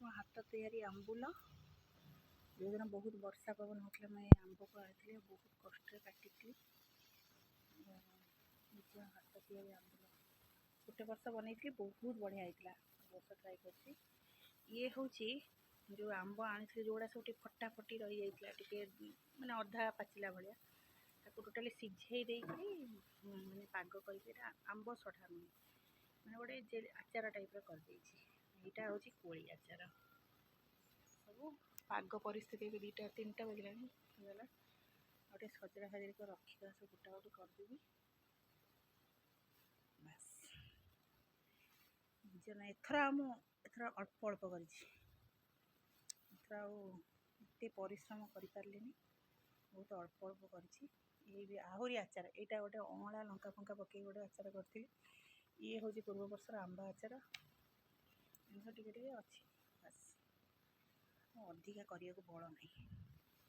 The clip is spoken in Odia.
ମୋ ହାତ ତିଆରି ଆମ୍ବୁଲ। ଯେଉଁଦିନ ବହୁତ ବର୍ଷା ପବନ ହେଉଥିଲା ମୁଁ ଏ ଆମ୍ବକୁ ଆଣିଥିଲି, ବହୁତ କଷ୍ଟରେ କାଟିଥିଲି। ନିଜ ହାତ ତିଆରି ଆମ୍ବୁଲ ଗୋଟେ ବର୍ଷ ବନେଇଥିଲି, ବହୁତ ବଢ଼ିଆ ହେଇଥିଲା। ବର୍ଷ ଟ୍ରାଏ କରିଛି। ଇଏ ହେଉଛି ଯେଉଁ ଆମ୍ବ ଆଣିଥିଲି, ଯେଉଁଗୁଡ଼ା ସବୁ ଟିକେ ଫଟା ଫଟି ରହିଯାଇଥିଲା, ଟିକେ ମାନେ ଅଧା ପାଚିଲା ଭଳିଆ, ତାକୁ ଟୋଟାଲି ସିଝେଇ ଦେଇକରି ମାନେ ପାଗ କରିକି, ଏଇଟା ଆମ୍ବ ସଢ଼ା ନୁହେଁ, ମାନେ ଗୋଟେ ଆଚାର ଟାଇପ୍ର କରିଦେଇଛି। ଏଇଟା ହେଉଛି କୋଳି ଆଚାର। ସବୁ ପାଗ ପରିସ୍ଥିତି ବି 2ଟା 3ଟା ବାଜିଲାଣି ହେଇଗଲା। ଆଉ ଟିକେ ସଜଡ଼ା ସଜଡ଼ି କରି ରଖିବା, ସବୁ ଗୋଟା ଗୋଟି କରିଦେବି। ବାସ୍ ନା ଏଥର ଅଳ୍ପ ଅଳ୍ପ କରିଛି। ଏଥର ଆଉ ଏତେ ପରିଶ୍ରମ କରିପାରିଲିନି, ବହୁତ ଅଳ୍ପ ଅଳ୍ପ କରିଛି। ଇଏ ବି ଆହୁରି ଆଚାର, ଏଇଟା ଗୋଟେ ଅଁଳା ଲଙ୍କା ଫଙ୍କା ପକେଇକି ଗୋଟେ ଆଚାର କରିଥିଲି। ଇଏ ହେଉଛି ପୂର୍ବ ବର୍ଷର ଆମ୍ବ ଆଚାର। ଜିନିଷ ଟିକେ ଟିକେ ଅଛି, ବାସ୍ ଅଧିକା କରିବାକୁ ବଳ ନାହିଁ।